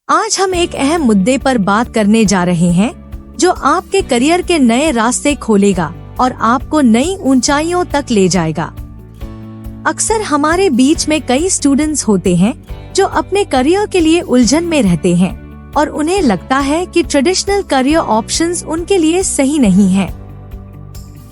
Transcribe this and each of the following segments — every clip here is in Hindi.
आज हम एक अहम मुद्दे पर बात करने जा रहे हैं जो आपके करियर के नए रास्ते खोलेगा और आपको नई ऊंचाइयों तक ले जाएगा। अक्सर हमारे बीच में कई स्टूडेंट्स होते हैं जो अपने करियर के लिए उलझन में रहते हैं और उन्हें लगता है कि ट्रेडिशनल करियर ऑप्शंस उनके लिए सही नहीं है।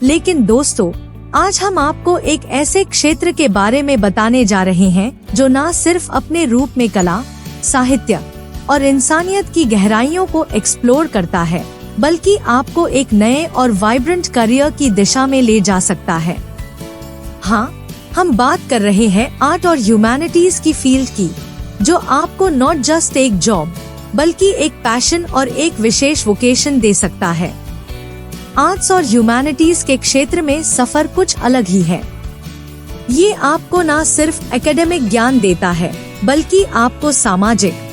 लेकिन दोस्तों, आज हम आपको एक ऐसे क्षेत्र के बारे में बताने जा रहे हैं जो न सिर्फ अपने रूप में कला, साहित्य और इंसानियत की गहराइयों को एक्सप्लोर करता है, बल्कि आपको एक नए और वाइब्रेंट करियर की दिशा में ले जा सकता है। हाँ, हम बात कर रहे हैं आर्ट और ह्यूमैनिटीज की फील्ड की, जो आपको नॉट जस्ट एक जॉब बल्कि एक पैशन और एक विशेष वोकेशन दे सकता है। आर्ट्स और ह्यूमैनिटीज के क्षेत्र में सफर कुछ अलग ही है। ये आपको न सिर्फ एकेडमिक ज्ञान देता है, बल्कि आपको सामाजिक,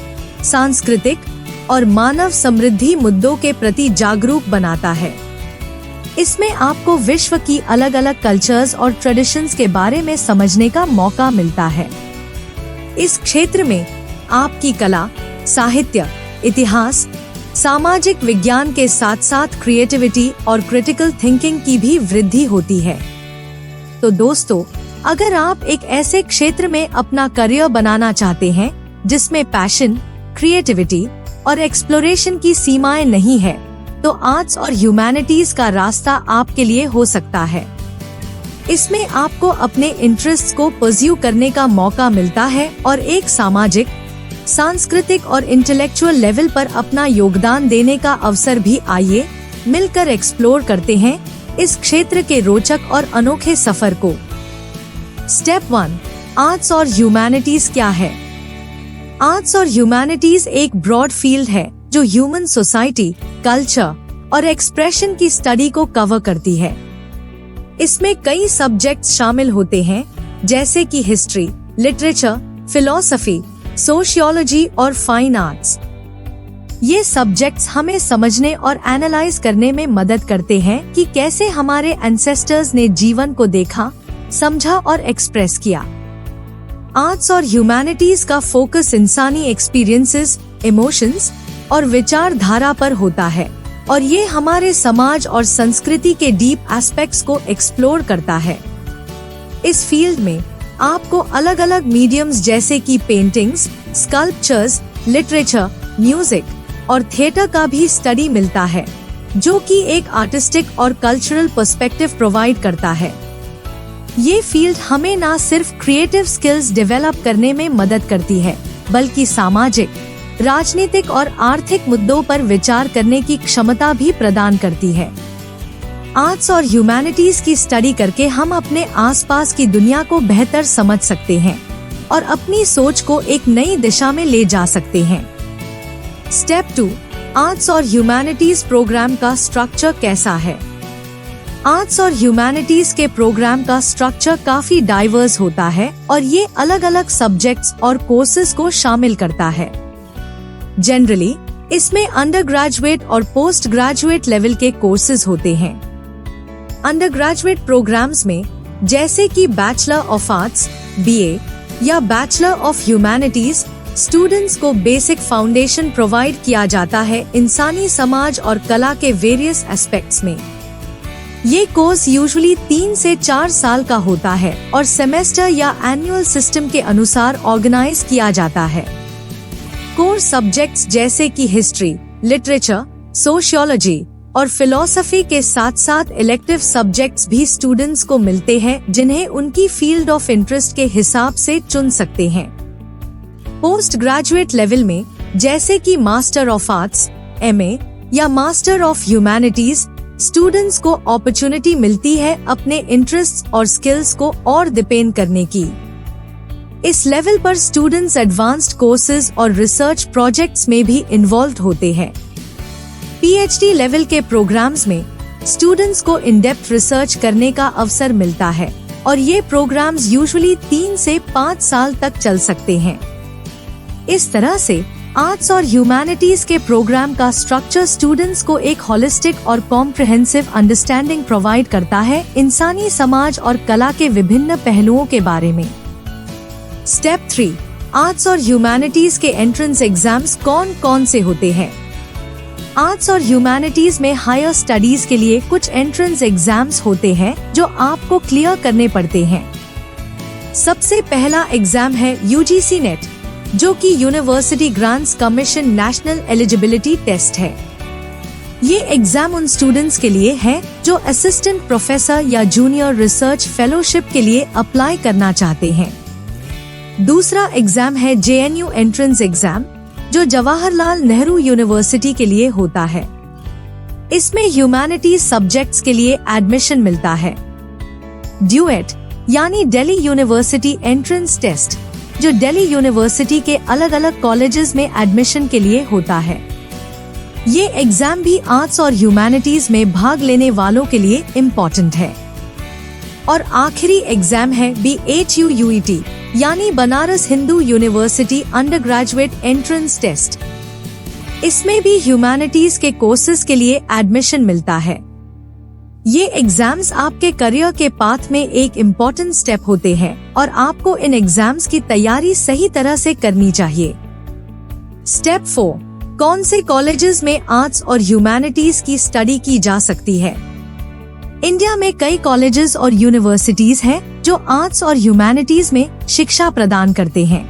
सांस्कृतिक और मानव समृद्धि मुद्दों के प्रति जागरूक बनाता है। इसमें आपको विश्व की अलग अलग कल्चर्स और ट्रेडिशंस के बारे में समझने का मौका मिलता है। इस क्षेत्र में आपकी कला, साहित्य, इतिहास, सामाजिक विज्ञान के साथ साथ क्रिएटिविटी और क्रिटिकल थिंकिंग की भी वृद्धि होती है। तो दोस्तों, अगर आप एक ऐसे क्षेत्र में अपना करियर बनाना चाहते हैं जिसमें पैशन, क्रिएटिविटी और एक्सप्लोरेशन की सीमाएं नहीं है, तो आर्ट्स और ह्यूमैनिटीज का रास्ता आपके लिए हो सकता है। इसमें आपको अपने इंटरेस्ट्स को परस्यू करने का मौका मिलता है और एक सामाजिक, सांस्कृतिक और इंटेलेक्चुअल लेवल पर अपना योगदान देने का अवसर भी। आइए मिलकर एक्सप्लोर करते हैं इस क्षेत्र के रोचक और अनोखे सफर को। स्टेप 1, आर्ट्स और ह्यूमैनिटीज क्या है? आर्ट्स और ह्यूमैनिटीज एक ब्रॉड फील्ड है जो ह्यूमन सोसाइटी, कल्चर और एक्सप्रेशन की स्टडी को कवर करती है। इसमें कई सब्जेक्ट्स शामिल होते हैं, जैसे कि हिस्ट्री, लिटरेचर, फिलॉसफी, सोशियोलॉजी और फाइन आर्ट्स। ये सब्जेक्ट्स हमें समझने और एनालाइज करने में मदद करते हैं कि कैसे हमारे एंसेस्टर्स ने जीवन को देखा, समझा और एक्सप्रेस किया। आर्ट्स और ह्यूमैनिटीज का फोकस इंसानी एक्सपीरियंसेस, इमोशंस और विचारधारा पर होता है और ये हमारे समाज और संस्कृति के डीप एस्पेक्ट्स को एक्सप्लोर करता है। इस फील्ड में आपको अलग अलग मीडियम्स जैसे कि पेंटिंग्स, स्कल्पचर्स, लिटरेचर, म्यूजिक और थिएटर का भी स्टडी मिलता है, जो कि एक आर्टिस्टिक और कल्चरल पर्सपेक्टिव प्रोवाइड करता है। ये फील्ड हमें न सिर्फ क्रिएटिव स्किल्स डेवलप करने में मदद करती है, बल्कि सामाजिक, राजनीतिक और आर्थिक मुद्दों पर विचार करने की क्षमता भी प्रदान करती है। आर्ट्स और ह्यूमैनिटीज की स्टडी करके हम अपने आसपास की दुनिया को बेहतर समझ सकते हैं और अपनी सोच को एक नई दिशा में ले जा सकते हैं। स्टेप 2, आर्ट्स और ह्यूमैनिटीज प्रोग्राम का स्ट्रक्चर कैसा है? आर्ट्स और ह्यूमैनिटीज के प्रोग्राम का स्ट्रक्चर काफी डाइवर्स होता है और ये अलग अलग सब्जेक्ट्स और कोर्सेज को शामिल करता है। जनरली इसमें अंडर ग्रेजुएट और पोस्ट ग्रेजुएट लेवल के कोर्सेज होते हैं। अंडर ग्रेजुएट प्रोग्राम्स में, जैसे कि बैचलर ऑफ आर्ट्स, BA या बैचलर ऑफ ह्यूमैनिटीज, स्टूडेंट्स को बेसिक फाउंडेशन प्रोवाइड किया जाता है इंसानी समाज और कला के वेरियस एस्पेक्ट्स में। ये कोर्स यूजुअली 3 से 4 साल का होता है और सेमेस्टर या एनुअल सिस्टम के अनुसार ऑर्गेनाइज किया जाता है। कोर सब्जेक्ट्स जैसे कि हिस्ट्री, लिटरेचर, सोशियोलॉजी और फिलॉसफी के साथ साथ इलेक्टिव सब्जेक्ट्स भी स्टूडेंट्स को मिलते हैं, जिन्हें उनकी फील्ड ऑफ इंटरेस्ट के हिसाब से चुन सकते हैं। पोस्ट ग्रेजुएट लेवल में, जैसे कि मास्टर ऑफ आर्ट्स, MA या मास्टर ऑफ ह्यूमैनिटीज, स्टूडेंट्स को अपॉर्चुनिटी मिलती है अपने इंटरेस्ट्स और स्किल्स को और डिपेंड करने की। इस लेवल पर स्टूडेंट्स एडवांस्ड कोर्सेज और रिसर्च प्रोजेक्ट्स में भी इन्वॉल्व होते हैं। PhD लेवल के प्रोग्राम्स में स्टूडेंट्स को इन डेप्थ रिसर्च करने का अवसर मिलता है और ये प्रोग्राम्स यूजुअली 3 से 5 साल तक चल सकते हैं। इस तरह से आर्ट्स और ह्यूमैनिटीज के प्रोग्राम का स्ट्रक्चर स्टूडेंट्स को एक होलिस्टिक और कॉम्प्रिहेंसिव अंडरस्टैंडिंग प्रोवाइड करता है इंसानी समाज और कला के विभिन्न पहलुओं के बारे में। स्टेप 3, आर्ट्स और ह्यूमैनिटीज के एंट्रेंस एग्जाम्स कौन कौन से होते हैं? आर्ट्स और ह्यूमैनिटीज में हायर स्टडीज के लिए कुछ एंट्रेंस एग्जाम्स होते हैं जो आपको क्लियर करने पड़ते हैं। सबसे पहला एग्जाम है यूजीसी नेट, जो कि university grants commission national eligibility test है। ये एग्जाम उन स्टूडेंट्स के लिए है जो असिस्टेंट प्रोफेसर या जूनियर रिसर्च फेलोशिप के लिए अप्लाई करना चाहते हैं। दूसरा एग्जाम है जेएनयू एंट्रेंस एग्जाम, जो जवाहरलाल नेहरू यूनिवर्सिटी के लिए होता है। इसमें ह्यूमैनिटीज सब्जेक्ट्स के लिए एडमिशन मिलता है। ड्यूएट यानी दिल्ली यूनिवर्सिटी एंट्रेंस टेस्ट, जो दिल्ली यूनिवर्सिटी के अलग अलग कॉलेजेस में एडमिशन के लिए होता है। ये एग्जाम भी आर्ट्स और ह्यूमैनिटीज में भाग लेने वालों के लिए इम्पोर्टेंट है। और आखिरी एग्जाम है BHUUET यानी Banaras Hindu university undergraduate entrance test. इसमें भी ह्यूमैनिटीज के कोर्सेज के लिए एडमिशन मिलता है। ये एग्जाम्स आपके करियर के पाथ में एक इम्पोर्टेंट स्टेप होते हैं और आपको इन एग्जाम्स की तैयारी सही तरह से करनी चाहिए। स्टेप 4, कौन से कॉलेजेस में आर्ट्स और ह्यूमैनिटीज की स्टडी की जा सकती है? इंडिया में कई कॉलेजेस और यूनिवर्सिटीज हैं जो आर्ट्स और ह्यूमैनिटीज में शिक्षा प्रदान करते हैं।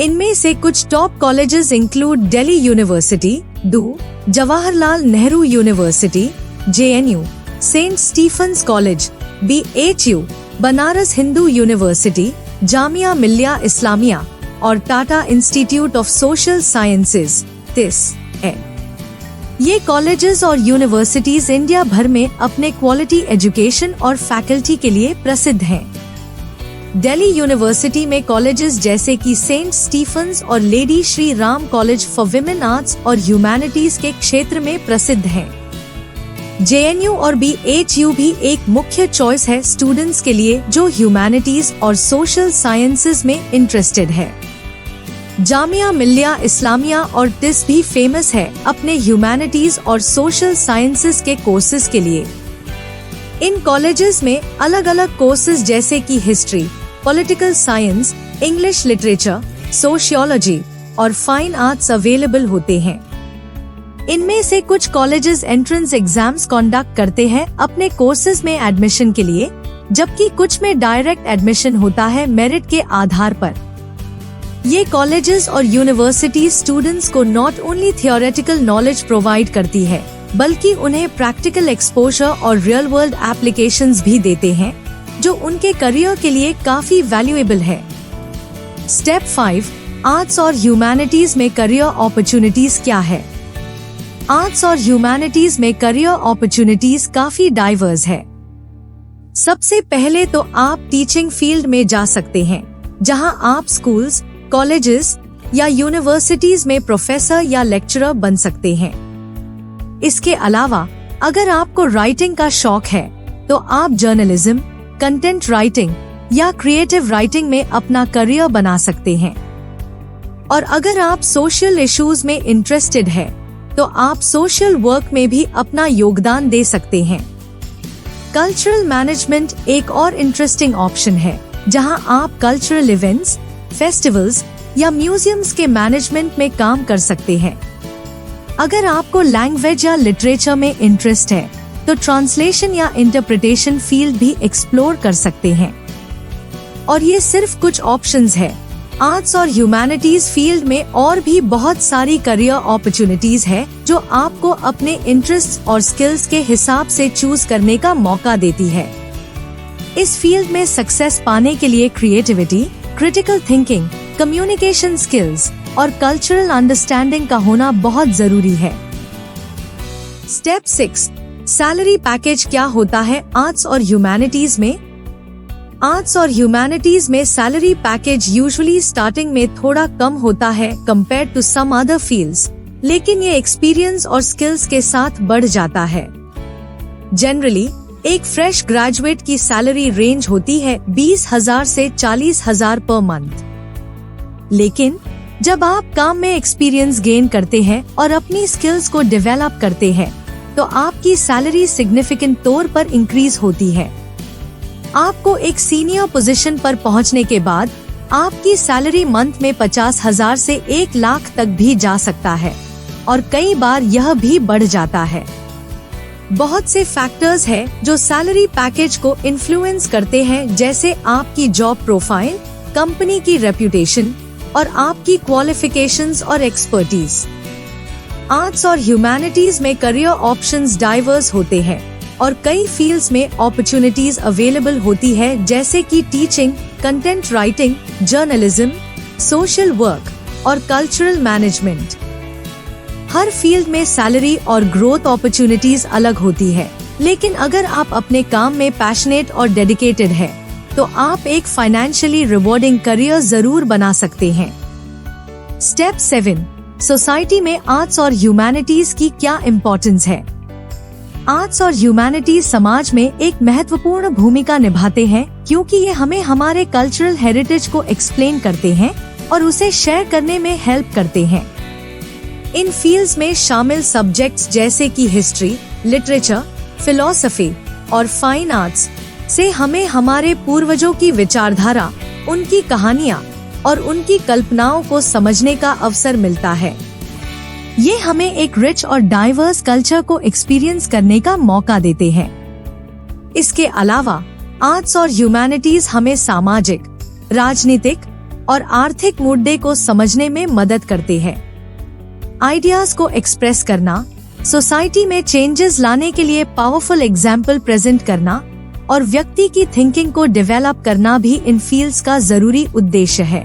इनमें से कुछ top colleges include Delhi university, Jawaharlal Nehru university, JNU, saint Stephen's college, BHU, Banaras Hindu university, Jamia Millia Islamia और Tata institute of social sciences, TISS। ये कॉलेजेस और यूनिवर्सिटीज इंडिया भर में अपने क्वालिटी एजुकेशन और फैकल्टी के लिए प्रसिद्ध हैं। दिल्ली यूनिवर्सिटी में कॉलेजेस जैसे कि सेंट स्टीफेंस और lady Shri Ram college for women arts और ह्यूमैनिटीज के क्षेत्र में प्रसिद्ध हैं। JNU और BHU भी एक मुख्य चॉइस है स्टूडेंट्स के लिए जो ह्यूमैनिटीज और सोशल साइंसेज में इंटरेस्टेड है। जामिया मिल्लिया इस्लामिया और TISS भी फेमस है अपने ह्यूमैनिटीज और सोशल साइंसेज के कोर्सेज के लिए। इन कॉलेजेस में अलग अलग कोर्सेज जैसे कि history, political science, English literature, sociology और फाइन आर्ट्स अवेलेबल होते हैं। इनमें से कुछ कॉलेजेस एंट्रेंस एग्जाम्स कंडक्ट करते हैं अपने कोर्सेज में एडमिशन के लिए, जबकि कुछ में डायरेक्ट एडमिशन होता है मेरिट के आधार पर। ये कॉलेजेस और यूनिवर्सिटी स्टूडेंट्स को not only theoretical knowledge provide करती है, बल्कि उन्हें प्रैक्टिकल एक्सपोजर और रियल वर्ल्ड एप्लीकेशंस भी देते हैं, जो उनके करियर के लिए काफी वैल्यूएबल है। स्टेप 5, आर्ट्स और ह्यूमैनिटीज में करियर अपॉर्चुनिटीज क्या है? आर्ट्स और ह्यूमैनिटीज में करियर अपॉर्चुनिटीज काफी डाइवर्स है। सबसे पहले तो आप टीचिंग फील्ड में जा सकते हैं, जहां आप स्कूल्स, कॉलेजेस या यूनिवर्सिटीज में प्रोफेसर या लेक्चरर बन सकते हैं। इसके अलावा अगर आपको राइटिंग का शौक है तो आप जर्नलिज्म, कंटेंट राइटिंग या क्रिएटिव राइटिंग में अपना करियर बना सकते हैं। और अगर आप सोशल इश्यूज में इंटरेस्टेड है तो आप सोशल वर्क में भी अपना योगदान दे सकते हैं। कल्चरल मैनेजमेंट एक और इंटरेस्टिंग ऑप्शन है, जहां आप कल्चरल इवेंट्स, फेस्टिवल्स या म्यूजियम्स के मैनेजमेंट में काम कर सकते हैं। अगर आपको लैंग्वेज या लिटरेचर में इंटरेस्ट है तो ट्रांसलेशन या इंटरप्रिटेशन फील्ड भी एक्सप्लोर कर सकते हैं। और ये सिर्फ कुछ ऑप्शंस है। आर्ट्स और ह्यूमैनिटीज फील्ड में और भी बहुत सारी करियर अपॉर्चुनिटीज है जो आपको अपने इंटरेस्ट और स्किल्स के हिसाब से चूज करने का मौका देती है। इस फील्ड में सक्सेस पाने के लिए creativity, critical thinking, communication skills और कल्चरल अंडरस्टैंडिंग का होना बहुत जरूरी है। स्टेप 6, सैलरी पैकेज क्या होता है आर्ट्स और ह्यूमैनिटीज में? आर्ट्स और ह्यूमैनिटीज में सैलरी पैकेज यूजुअली स्टार्टिंग में थोड़ा कम होता है compare to some other fields, लेकिन ये एक्सपीरियंस और स्किल्स के साथ बढ़ जाता है। जनरली एक फ्रेश ग्रेजुएट की सैलरी रेंज होती है 20,000 से 40,000 पर मंथ। लेकिन जब आप काम में एक्सपीरियंस गेन करते हैं और अपनी स्किल्स को डेवलप करते हैं तो आपकी सैलरी सिग्निफिकेंट तौर पर इंक्रीज होती है। आपको एक सीनियर पोजीशन पर पहुंचने के बाद आपकी सैलरी मंथ में 50,000 से 1 लाख तक भी जा सकता है और कई बार यह भी बढ़ जाता है। बहुत से फैक्टर्स हैं जो सैलरी पैकेज को इन्फ्लुएंस करते हैं, जैसे आपकी जॉब प्रोफाइल, कंपनी की रेप्यूटेशन और आपकी क्वालिफिकेशंस और एक्सपर्टीज। आर्ट्स और ह्यूमैनिटीज में करियर ऑप्शंस डाइवर्स होते हैं और कई फील्ड्स में अपॉर्चुनिटीज अवेलेबल होती है, जैसे कि teaching, content writing, journalism, social work और कल्चरल मैनेजमेंट। हर फील्ड में सैलरी और ग्रोथ अपॉर्चुनिटीज अलग होती है, लेकिन अगर आप अपने काम में पैशनेट और डेडिकेटेड है तो आप एक फाइनेंशियली रिवॉर्डिंग करियर जरूर बना सकते हैं। स्टेप 7, सोसाइटी में आर्ट्स और ह्यूमैनिटीज की क्या इम्पोर्टेंस है। आर्ट्स और ह्यूमैनिटीज समाज में एक महत्वपूर्ण भूमिका निभाते हैं, क्योंकि ये हमें हमारे कल्चरल हेरिटेज को एक्सप्लेन करते हैं और उसे शेयर करने में हेल्प करते हैं। इन फील्ड्स में शामिल सब्जेक्ट्स जैसे कि हिस्ट्री, लिटरेचर, फिलॉसफी और फाइन आर्ट्स से हमें हमारे पूर्वजों की विचारधारा, उनकी कहानियाँ और उनकी कल्पनाओं को समझने का अवसर मिलता है। ये हमें एक रिच और डाइवर्स कल्चर को एक्सपीरियंस करने का मौका देते हैं। इसके अलावा आर्ट्स और ह्यूमैनिटीज हमें सामाजिक, राजनीतिक और आर्थिक मुद्दे को समझने में मदद करते हैं। आइडियाज को एक्सप्रेस करना, सोसाइटी में चेंजेस लाने के लिए पावरफुल एग्जाम्पल प्रेजेंट करना और व्यक्ति की थिंकिंग को डेवलप करना भी इन फील्ड्स का जरूरी उद्देश्य है।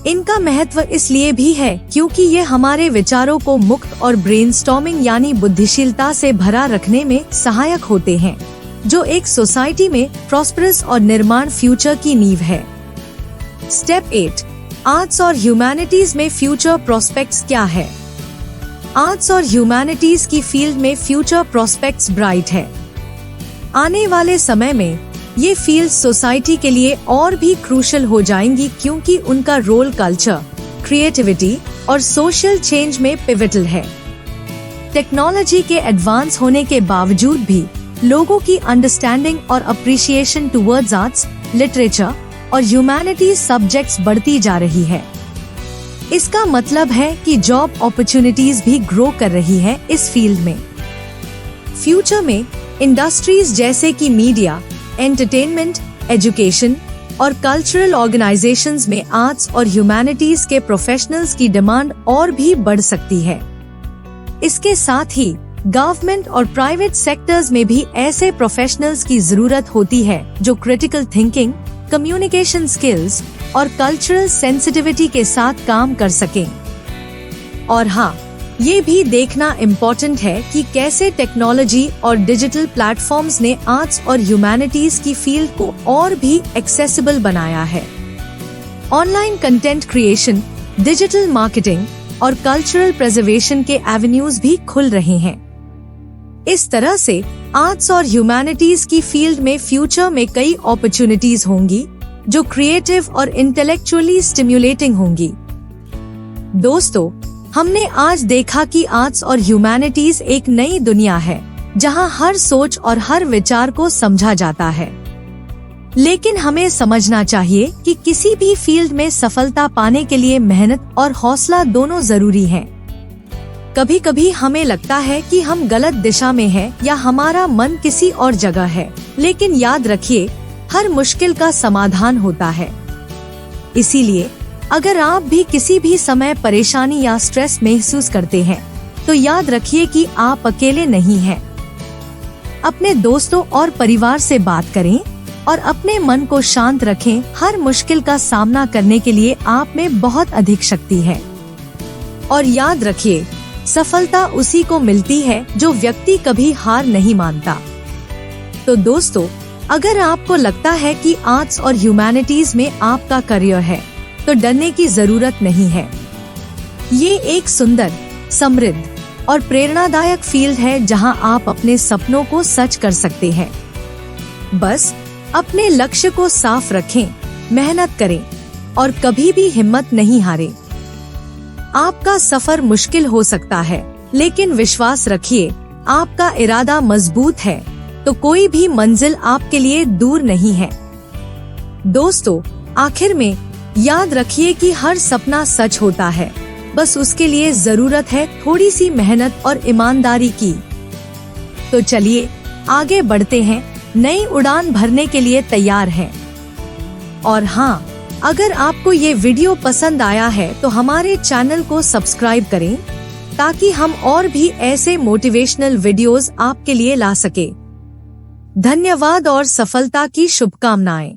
इनका महत्व इसलिए भी है क्योंकि ये हमारे विचारों को मुक्त और ब्रेनस्टॉर्मिंग यानी बुद्धिशीलता से भरा रखने में सहायक होते हैं, जो एक सोसाइटी में प्रॉस्परस और निर्माण फ्यूचर की नींव है। स्टेप 8, आर्ट्स और ह्यूमैनिटीज में फ्यूचर प्रोस्पेक्ट्स क्या है। आर्ट्स और ह्यूमैनिटीज की फील्ड में फ्यूचर प्रोस्पेक्ट्स ब्राइट है। आने वाले समय में ये फील्ड सोसाइटी के लिए और भी क्रूशल हो जाएंगी, क्योंकि उनका रोल कल्चर, क्रिएटिविटी और सोशल चेंज में पिवटल है। टेक्नोलॉजी के एडवांस होने के बावजूद भी लोगों की अंडरस्टैंडिंग और अप्रिशिएशन टुवर्ड्स आर्ट्स, लिटरेचर और ह्यूमैनिटीज सब्जेक्ट्स बढ़ती जा रही है। इसका मतलब है कि जॉब अपॉर्चुनिटीज भी ग्रो कर रही है इस फील्ड में। फ्यूचर में इंडस्ट्रीज जैसे कि मीडिया, एंटरटेनमेंट, एजुकेशन और कल्चरल ऑर्गेनाइजेशंस में आर्ट्स और ह्यूमैनिटीज के प्रोफेशनल्स की डिमांड और भी बढ़ सकती है। इसके साथ ही गवर्नमेंट और प्राइवेट सेक्टर्स में भी ऐसे प्रोफेशनल्स की जरूरत होती है जो क्रिटिकल थिंकिंग, कम्युनिकेशन स्किल्स और कल्चरल सेंसिटिविटी के साथ काम कर सकें। और हाँ, ये भी देखना इम्पोर्टेंट है कि कैसे टेक्नोलॉजी और डिजिटल प्लेटफॉर्म्स ने आर्ट्स और ह्यूमैनिटीज की फील्ड को और भी एक्सेसिबल बनाया है। Online content creation, digital marketing और कल्चरल प्रिजर्वेशन के एवेन्यूज भी खुल रहे हैं। इस तरह से आर्ट्स और ह्यूमैनिटीज की फील्ड में फ्यूचर में कई अपॉर्चुनिटीज होंगी जो क्रिएटिव और इंटेलेक्चुअली स्टिम्युलेटिंग होंगी। दोस्तों, हमने आज देखा कि आर्ट्स और ह्यूमैनिटीज एक नई दुनिया है जहां हर सोच और हर विचार को समझा जाता है। लेकिन हमें समझना चाहिए कि किसी भी फील्ड में सफलता पाने के लिए मेहनत और हौसला दोनों जरूरी हैं। कभी कभी हमें लगता है कि हम गलत दिशा में हैं या हमारा मन किसी और जगह है, लेकिन याद रखिए, हर मुश्किल का समाधान होता है। इसीलिए अगर आप भी किसी भी समय परेशानी या स्ट्रेस महसूस करते हैं, तो याद रखिए कि आप अकेले नहीं हैं। अपने दोस्तों और परिवार से बात करें और अपने मन को शांत रखें। हर मुश्किल का सामना करने के लिए आप में बहुत अधिक शक्ति है। और याद रखिए, सफलता उसी को मिलती है जो व्यक्ति कभी हार नहीं मानता। तो दोस्तों, अगर आपको लगता है कि आर्ट्स और ह्यूमैनिटीज में आपका करियर है, तो डरने की जरूरत नहीं है। ये एक सुंदर, समृद्ध और प्रेरणादायक फील्ड है जहां आप अपने सपनों को सच कर सकते हैं। बस अपने लक्ष्य को साफ रखें, मेहनत करें और कभी भी हिम्मत नहीं हारें। आपका सफर मुश्किल हो सकता है, लेकिन विश्वास रखिए, आपका इरादा मजबूत है तो कोई भी मंजिल आपके लिए दूर नहीं है। दोस्तों, आखिर में याद रखिए कि हर सपना सच होता है, बस उसके लिए जरूरत है थोड़ी सी मेहनत और ईमानदारी की। तो चलिए आगे बढ़ते हैं, नई उड़ान भरने के लिए तैयार हैं। और हाँ, अगर आपको ये वीडियो पसंद आया है तो हमारे चैनल को सब्सक्राइब करें ताकि हम और भी ऐसे मोटिवेशनल वीडियोस आपके लिए ला सके। धन्यवाद और सफलता की शुभकामनाएं।